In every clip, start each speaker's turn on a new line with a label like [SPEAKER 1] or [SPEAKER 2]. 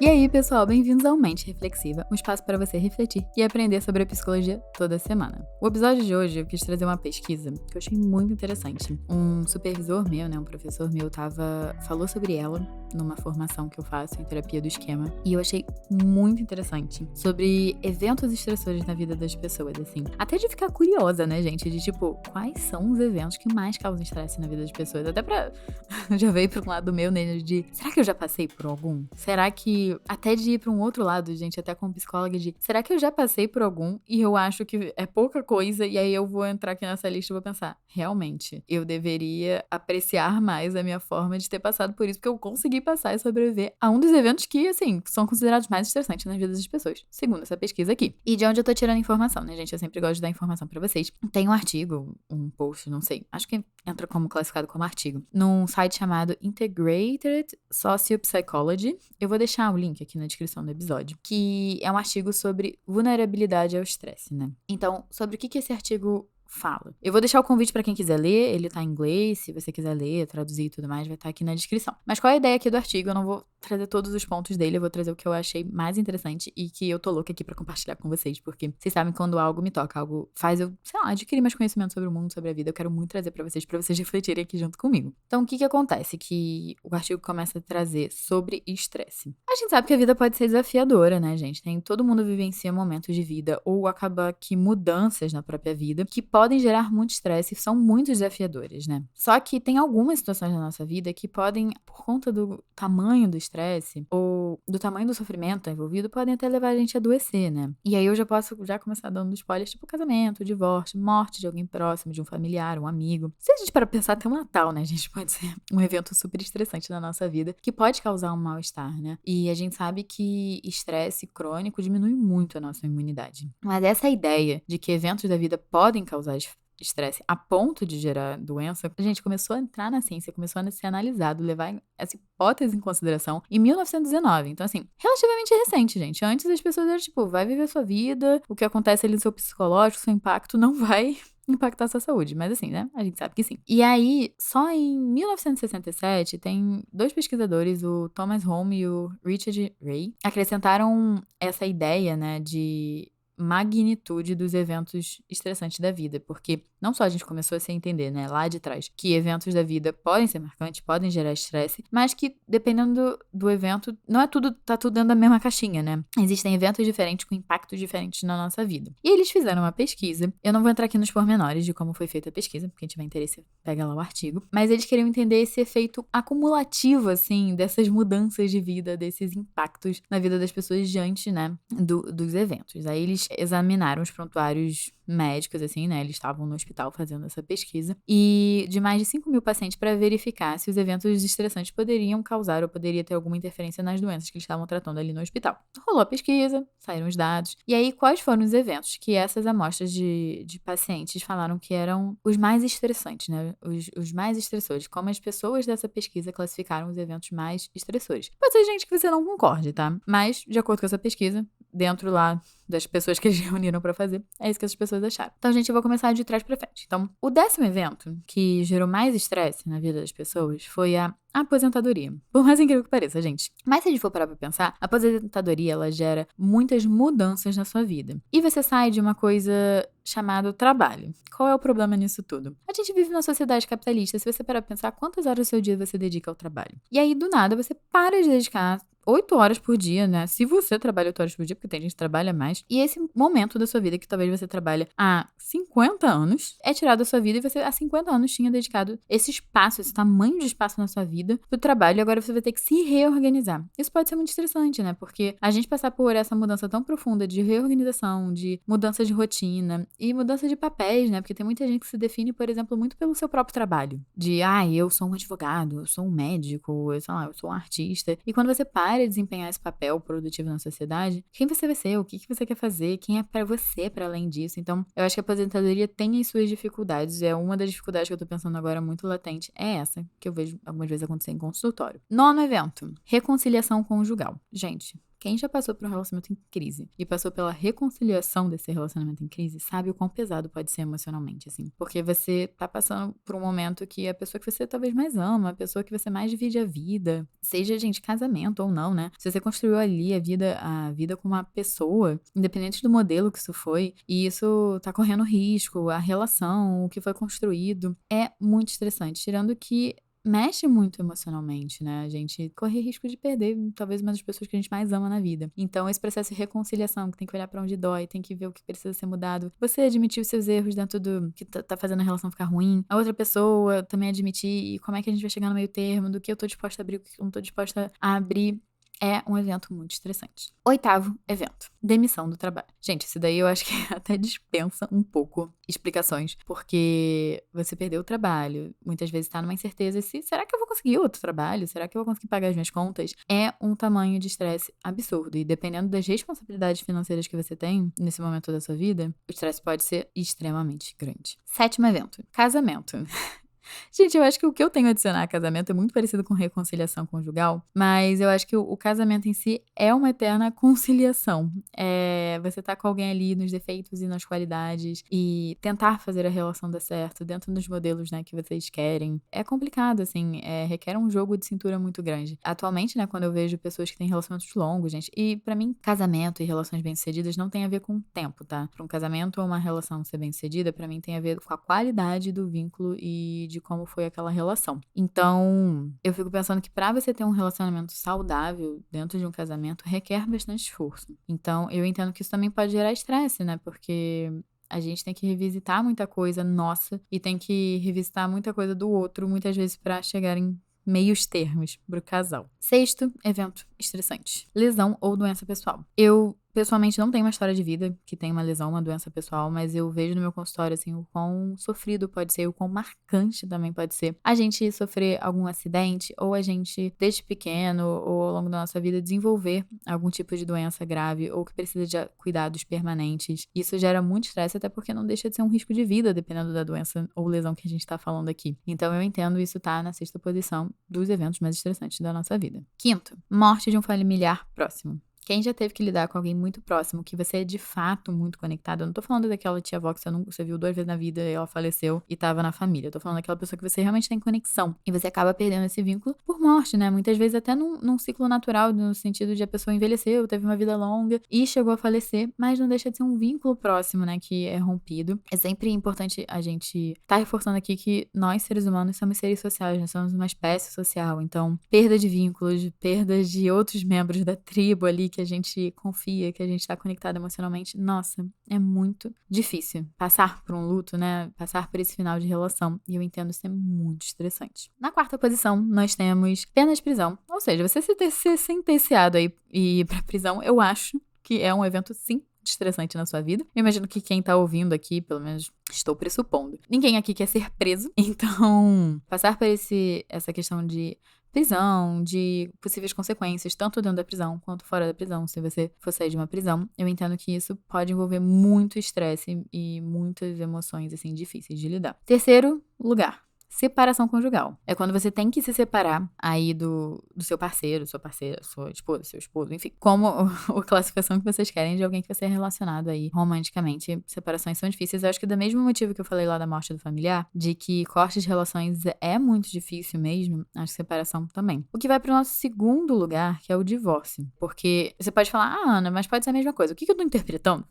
[SPEAKER 1] E aí, pessoal, bem-vindos ao Mente Reflexiva, um espaço para você refletir e aprender sobre a psicologia toda semana. O episódio de hoje eu quis trazer uma pesquisa que eu achei muito interessante. Um supervisor meu, um professor meu, falou sobre ela numa formação que eu faço em terapia do esquema, e eu achei muito interessante sobre eventos estressores na vida das pessoas, assim. Até de ficar curiosa, né, gente, de tipo, quais são os eventos que mais causam estresse na vida das pessoas? Até pra... já veio pra um lado meu, né, de será que eu já passei por algum? Será que... Até de ir pra um outro lado, gente, até como psicóloga, de será que eu já passei por algum e eu acho que é pouca coisa, e aí eu vou entrar aqui nessa lista e vou pensar, realmente, eu deveria apreciar mais a minha forma de ter passado por isso, porque eu consegui passar e sobreviver a um dos eventos que, assim, são considerados mais estressantes nas vidas das pessoas, segundo essa pesquisa aqui. E de onde eu tô tirando informação, né, gente? Eu sempre gosto de dar informação pra vocês. Tem um artigo, um post, não sei, acho que entra como classificado como artigo, num site chamado Integrated Sociopsychology. Eu vou deixar o link aqui na descrição do episódio, que é um artigo sobre vulnerabilidade ao estresse, né? Então, sobre o que esse artigo fala. Eu vou deixar o convite pra quem quiser ler, ele tá em inglês, se você quiser ler, traduzir e tudo mais, vai estar aqui na descrição. Mas qual é a ideia aqui do artigo? Eu não vou trazer todos os pontos dele, eu vou trazer o que eu achei mais interessante e que eu tô louca aqui pra compartilhar com vocês, porque vocês sabem quando algo me toca, algo faz eu, sei lá, adquirir mais conhecimento sobre o mundo, sobre a vida, eu quero muito trazer pra vocês refletirem aqui junto comigo. Então, o que acontece? Que o artigo começa a trazer sobre estresse. A gente sabe que a vida pode ser desafiadora, né, gente? Todo mundo vivencia momentos de vida ou acaba que mudanças na própria vida que podem gerar muito estresse e são muito desafiadoras, né? Só que tem algumas situações na nossa vida que podem, por conta do tamanho do estresse ou do tamanho do sofrimento envolvido, podem até levar a gente a adoecer, né? E aí eu já posso começar dando spoilers, tipo casamento, divórcio, morte de alguém próximo, de um familiar, um amigo. Se a gente para pensar, até um Natal, né, gente? Pode ser um evento super estressante na nossa vida que pode causar um mal-estar, né? E a gente sabe que estresse crônico diminui muito a nossa imunidade. Mas essa ideia de que eventos da vida podem causar estresse a ponto de gerar doença, a gente começou a entrar na ciência, começou a ser analisado, levar essa hipótese em consideração em 1919. Então, assim, relativamente recente, gente. Antes as pessoas eram tipo, vai viver sua vida, o que acontece ali no seu psicológico, seu impacto não vai impactar a sua saúde. Mas assim, né? A gente sabe que sim. E aí, só em 1967, tem dois pesquisadores, o Thomas Home e o Richard Ray, acrescentaram essa ideia, né, de magnitude dos eventos estressantes da vida, porque não só a gente começou a se entender, né, lá de trás, que eventos da vida podem ser marcantes, podem gerar estresse, mas que dependendo do evento, não é tudo, tá tudo dentro da mesma caixinha, né? Existem eventos diferentes com impactos diferentes na nossa vida. E eles fizeram uma pesquisa, eu não vou entrar aqui nos pormenores de como foi feita a pesquisa, porque quem tiver interesse, pega lá o artigo, mas eles queriam entender esse efeito acumulativo, assim, dessas mudanças de vida, desses impactos na vida das pessoas diante, né, dos eventos. Aí eles examinaram os prontuários médicos, assim, né? Eles estavam no hospital fazendo essa pesquisa. E de mais de 5.000 pacientes para verificar se os eventos estressantes poderiam causar ou poderia ter alguma interferência nas doenças que eles estavam tratando ali no hospital. Rolou a pesquisa, saíram os dados. E aí, quais foram os eventos que essas amostras de pacientes falaram que eram os mais estressantes, né? Os mais estressores. Como as pessoas dessa pesquisa classificaram os eventos mais estressores. Pode ser gente que você não concorde, tá? Mas, de acordo com essa pesquisa, dentro lá das pessoas que eles reuniram pra fazer, é isso que essas pessoas acharam. Então, gente, eu vou começar de trás pra frente. Então, o 10º evento que gerou mais estresse na vida das pessoas foi a aposentadoria. Por mais incrível que pareça, gente. Mas se a gente for parar pra pensar, a aposentadoria, ela gera muitas mudanças na sua vida. E você sai de uma coisa chamada trabalho. Qual é o problema nisso tudo? A gente vive numa sociedade capitalista. Se você parar pra pensar, quantas horas do seu dia você dedica ao trabalho? E aí, do nada, você para de dedicar 8 horas por dia, né? Se você trabalha 8 horas por dia, porque tem gente que trabalha mais. E esse momento da sua vida, que talvez você trabalha há 50 anos, é tirado da sua vida e você há 50 anos tinha dedicado esse espaço, esse tamanho de espaço na sua vida pro trabalho e agora você vai ter que se reorganizar. Isso pode ser muito estressante, né? Porque a gente passar por essa mudança tão profunda de reorganização, de mudança de rotina e mudança de papéis, né? Porque tem muita gente que se define, por exemplo, muito pelo seu próprio trabalho. De, eu sou um advogado, eu sou um médico, eu sou um artista. E quando você para de desempenhar esse papel produtivo na sociedade, quem você vai ser? O que você quer fazer? Quem é pra você para além disso? Então, eu acho que a aposentadoria tem as suas dificuldades. É uma das dificuldades que eu tô pensando agora muito latente. É essa, que eu vejo algumas vezes acontecer em consultório. 9º evento. Reconciliação conjugal. Gente, Quem já passou por um relacionamento em crise e passou pela reconciliação desse relacionamento em crise sabe o quão pesado pode ser emocionalmente, assim. Porque você tá passando por um momento que a pessoa que você talvez mais ama, a pessoa que você mais divide a vida, seja, gente, casamento ou não, né? Se você construiu ali a vida com uma pessoa, independente do modelo que isso foi, e isso tá correndo risco, a relação, o que foi construído, é muito estressante. Tirando que mexe muito emocionalmente, né? A gente corre risco de perder talvez uma das pessoas que a gente mais ama na vida. Então, esse processo de reconciliação, que tem que olhar pra onde dói, tem que ver o que precisa ser mudado. Você admitir os seus erros dentro do que tá fazendo a relação ficar ruim. A outra pessoa também admitir e como é que a gente vai chegar no meio termo, do que eu tô disposta a abrir, o que eu não tô disposta a abrir. É um evento muito estressante. 8º evento: demissão do trabalho. Gente, isso daí eu acho que até dispensa um pouco explicações, porque você perdeu o trabalho, muitas vezes tá numa incerteza se será que eu vou conseguir outro trabalho? Será que eu vou conseguir pagar as minhas contas? É um tamanho de estresse absurdo e dependendo das responsabilidades financeiras que você tem nesse momento da sua vida, o estresse pode ser extremamente grande. 7º evento: casamento. Gente, eu acho que o que eu tenho a adicionar a casamento é muito parecido com reconciliação conjugal, mas eu acho que o casamento em si é uma eterna conciliação. Você tá com alguém ali nos defeitos e nas qualidades e tentar fazer a relação dar certo dentro dos modelos, né, que vocês querem. É complicado, assim, requer um jogo de cintura muito grande. Atualmente, né, quando eu vejo pessoas que têm relacionamentos longos, gente, e pra mim, casamento e relações bem-sucedidas não tem a ver com tempo, tá? Pra um casamento ou uma relação ser bem-sucedida, pra mim tem a ver com a qualidade do vínculo e de como foi aquela relação. Então, eu fico pensando que pra você ter um relacionamento saudável dentro de um casamento requer bastante esforço. Então, eu entendo que isso também pode gerar estresse, né? Porque a gente tem que revisitar muita coisa nossa e tem que revisitar muita coisa do outro, muitas vezes pra chegar em meios termos pro casal. 6º evento estressante: lesão ou doença pessoal. Eu pessoalmente não tenho uma história de vida que tem uma lesão, uma doença pessoal, mas eu vejo no meu consultório, assim, o quão sofrido pode ser, o quão marcante também pode ser a gente sofrer algum acidente ou a gente, desde pequeno ou ao longo da nossa vida, desenvolver algum tipo de doença grave ou que precisa de cuidados permanentes. Isso gera muito estresse, até porque não deixa de ser um risco de vida, dependendo da doença ou lesão que a gente tá falando aqui. Então, eu entendo isso tá na 6ª posição dos eventos mais estressantes da nossa vida. 5º, morte de um familiar próximo. Quem já teve que lidar com alguém muito próximo, que você é de fato muito conectado, eu não tô falando daquela tia-avó que você viu 2 vezes na vida e ela faleceu e tava na família. Eu tô falando daquela pessoa que você realmente tem conexão. E você acaba perdendo esse vínculo por morte, né? Muitas vezes até num ciclo natural, no sentido de a pessoa envelheceu, teve uma vida longa e chegou a falecer, mas não deixa de ser um vínculo próximo, né? Que é rompido. É sempre importante a gente tá reforçando aqui que nós, seres humanos, somos seres sociais, nós somos uma espécie social. Então, perda de vínculos, perda de outros membros da tribo ali que a gente confia, que a gente tá conectado emocionalmente, nossa, é muito difícil passar por um luto, né? Passar por esse final de relação. E eu entendo isso é muito estressante. Na 4ª posição, nós temos pena de prisão. Ou seja, você ser sentenciado aí e ir pra prisão, eu acho que é um evento, sim, estressante na sua vida. Eu imagino que quem tá ouvindo aqui, pelo menos estou pressupondo, ninguém aqui quer ser preso. Então, passar por essa questão de prisão, de possíveis consequências, tanto dentro da prisão quanto fora da prisão, se você for sair de uma prisão, eu entendo que isso pode envolver muito estresse e muitas emoções, assim, difíceis de lidar. 3º lugar: separação conjugal. É quando você tem que se separar aí do seu parceiro, sua parceira, sua esposa, seu esposo, enfim. Como a classificação que vocês querem de alguém que vai ser relacionado aí romanticamente. Separações são difíceis. Eu acho que do mesmo motivo que eu falei lá da morte do familiar, de que corte de relações é muito difícil mesmo, acho que separação também. O que vai pro nosso 2º lugar, que é o divórcio. Porque você pode falar, Ana, mas pode ser a mesma coisa. O que eu tô interpretando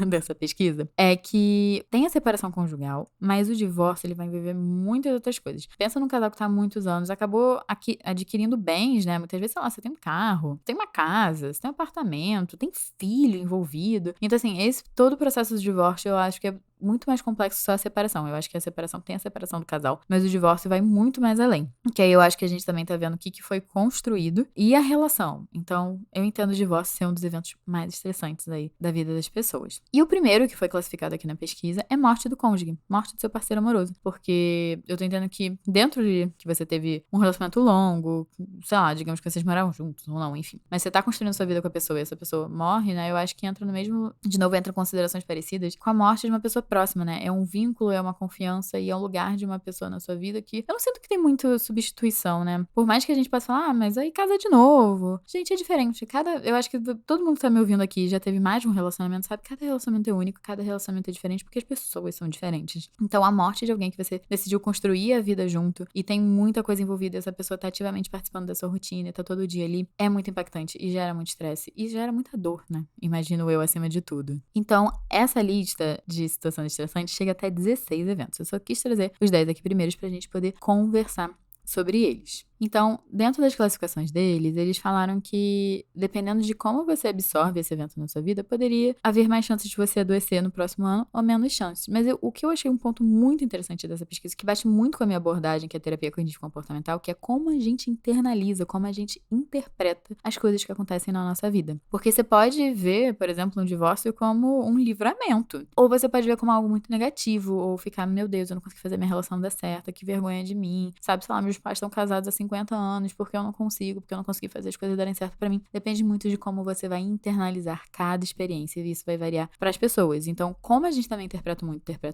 [SPEAKER 1] dessa pesquisa é que tem a separação conjugal, mas o divórcio ele vai envolver muitas outras coisas. Pensa num casal que tá há muitos anos, acabou adquirindo bens, né? Muitas vezes, sei lá, você tem um carro, tem uma casa, você tem um apartamento, tem filho envolvido. Então, assim, todo o processo de divórcio eu acho que é muito mais complexo só a separação. Eu acho que a separação tem a separação do casal, mas o divórcio vai muito mais além. Que aí eu acho que a gente também tá vendo o que foi construído e a relação. Então, eu entendo o divórcio ser um dos eventos mais estressantes aí da vida das pessoas. E o primeiro que foi classificado aqui na pesquisa é morte do cônjuge, morte do seu parceiro amoroso. Porque eu tô entendendo que dentro de que você teve um relacionamento longo, sei lá, digamos que vocês moravam juntos ou não, enfim. Mas você tá construindo sua vida com a pessoa e essa pessoa morre, né? Eu acho que entra no mesmo, de novo, entra considerações parecidas com a morte de uma pessoa próxima, né? É um vínculo, é uma confiança e é um lugar de uma pessoa na sua vida que eu não sinto que tem muito substituição, né? Por mais que a gente possa falar, mas aí casa de novo. Gente, é diferente. Eu acho que todo mundo que tá me ouvindo aqui já teve mais de um relacionamento, sabe? Cada relacionamento é único, cada relacionamento é diferente, porque as pessoas são diferentes. Então, a morte de alguém que você decidiu construir a vida junto e tem muita coisa envolvida, essa pessoa tá ativamente participando da sua rotina, tá todo dia ali, é muito impactante e gera muito estresse e gera muita dor, né? Imagino eu, acima de tudo. Então, essa lista de situações estressantes chega até 16 eventos. Eu só quis trazer os 10 aqui primeiros pra gente poder conversar sobre eles. Então, dentro das classificações deles, eles falaram que, dependendo de como você absorve esse evento na sua vida, poderia haver mais chances de você adoecer no próximo ano ou menos chances. Mas o que eu achei um ponto muito interessante dessa pesquisa, que bate muito com a minha abordagem, que é a terapia cognitivo-comportamental, que é como a gente internaliza, como a gente interpreta as coisas que acontecem na nossa vida. Porque você pode ver, por exemplo, um divórcio como um livramento. Ou você pode ver como algo muito negativo, ou ficar, meu Deus, eu não consegui fazer minha relação dar certo, que vergonha de mim. Sabe, sei lá, meus pais estão casados há 50 anos, porque eu não consegui fazer as coisas darem certo pra mim. Depende muito de como você vai internalizar cada experiência, e isso vai variar pras pessoas. Então, como a gente também interpreta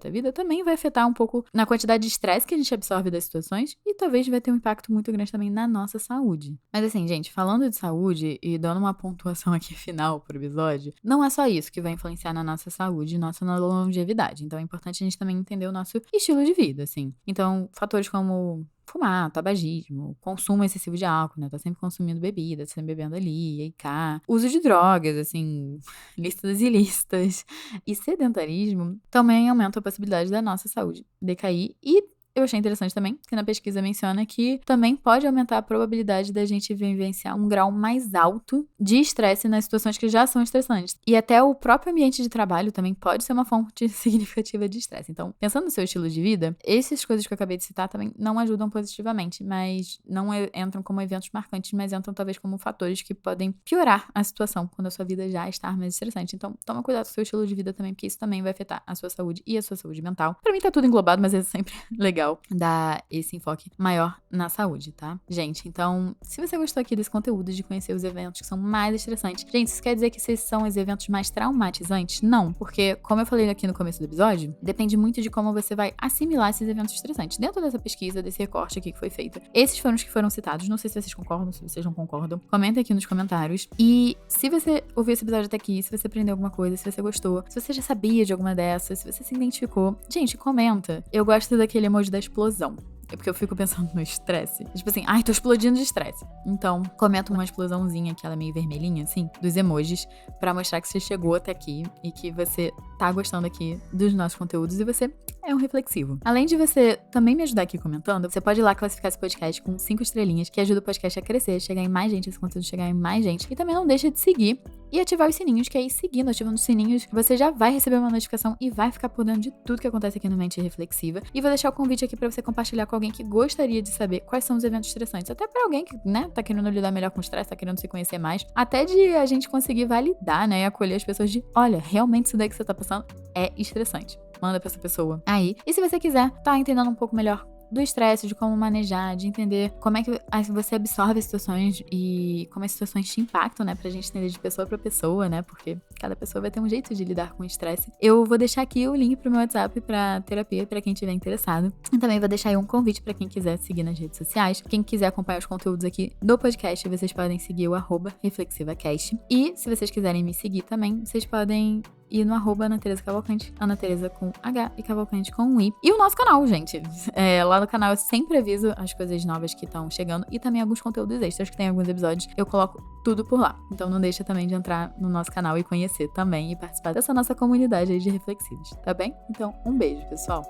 [SPEAKER 1] a vida, também vai afetar um pouco na quantidade de estresse que a gente absorve das situações e talvez vai ter um impacto muito grande também na nossa saúde. Mas assim, gente, falando de saúde e dando uma pontuação aqui final pro episódio, não é só isso que vai influenciar na nossa saúde e nossa longevidade. Então, é importante a gente também entender o nosso estilo de vida, assim. Então, fatores como fumar, tabagismo, consumo excessivo de álcool, né? Tá sempre consumindo bebida, tá sempre bebendo ali, e cá. Uso de drogas, assim, listas ilícitas. E sedentarismo também aumenta a possibilidade da nossa saúde decair. E eu achei interessante também que na pesquisa menciona que também pode aumentar a probabilidade da gente vivenciar um grau mais alto de estresse nas situações que já são estressantes. E até o próprio ambiente de trabalho também pode ser uma fonte significativa de estresse. Então, pensando no seu estilo de vida, essas coisas que eu acabei de citar também não ajudam positivamente, mas não entram como eventos marcantes, mas entram talvez como fatores que podem piorar a situação quando a sua vida já está mais estressante. Então, toma cuidado com o seu estilo de vida também, porque isso também vai afetar a sua saúde e a sua saúde mental. Pra mim tá tudo englobado, mas é sempre legal dar esse enfoque maior na saúde, tá? Gente, então, se você gostou aqui desse conteúdo, de conhecer os eventos que são mais estressantes, gente, isso quer dizer que esses são os eventos mais traumatizantes? Não, porque, como eu falei aqui no começo do episódio, depende muito de como você vai assimilar esses eventos estressantes. Dentro dessa pesquisa, desse recorte aqui que foi feito, esses foram os que foram citados. Não sei se vocês concordam, se vocês não concordam. Comentem aqui nos comentários. E se você ouviu esse episódio até aqui, se você aprendeu alguma coisa, se você gostou, se você já sabia de alguma dessas, se você se identificou, gente, comenta. Eu gosto daquele emoji da explosão. É porque eu fico pensando no estresse. Tipo assim, ai, tô explodindo de estresse. Então, comenta uma explosãozinha, aquela meio vermelhinha, assim, dos emojis, pra mostrar que você chegou até aqui e que você tá gostando aqui dos nossos conteúdos e você é um reflexivo. Além de você também me ajudar aqui comentando, você pode ir lá classificar esse podcast com 5 estrelinhas, que ajuda o podcast a crescer, chegar em mais gente, esse conteúdo chegar em mais gente. E também não deixa de seguir e ativar os sininhos, que aí seguindo, ativando os sininhos, você já vai receber uma notificação e vai ficar por dentro de tudo que acontece aqui no Mente Reflexiva. E vou deixar o convite aqui pra você compartilhar com alguém que gostaria de saber quais são os eventos estressantes. Até pra alguém que, né, tá querendo lidar melhor com o estresse, tá querendo se conhecer mais. Até de a gente conseguir validar, né, e acolher as pessoas de, olha, realmente isso daí que você tá passando é estressante. Manda pra essa pessoa aí. E se você quiser tá entendendo um pouco melhor do estresse, de como manejar, de entender como é que você absorve as situações e como as situações te impactam, né? Pra gente entender de pessoa pra pessoa, né? Porque cada pessoa vai ter um jeito de lidar com o estresse. Eu vou deixar aqui o link pro meu WhatsApp pra terapia, pra quem tiver interessado. E também vou deixar aí um convite pra quem quiser seguir nas redes sociais. Quem quiser acompanhar os conteúdos aqui do podcast, vocês podem seguir o @reflexivacast. E se vocês quiserem me seguir também, vocês podem ir no @Ana Tereza Cavalcante, Ana Tereza com H e Cavalcante com um I. E o nosso canal, gente. Lá no canal eu sempre aviso as coisas novas que estão chegando e também alguns conteúdos extras que tem alguns episódios. Eu coloco tudo por lá. Então não deixa também de entrar no nosso canal e conhecer também e participar dessa nossa comunidade aí de reflexivos, tá bem? Então, um beijo, pessoal.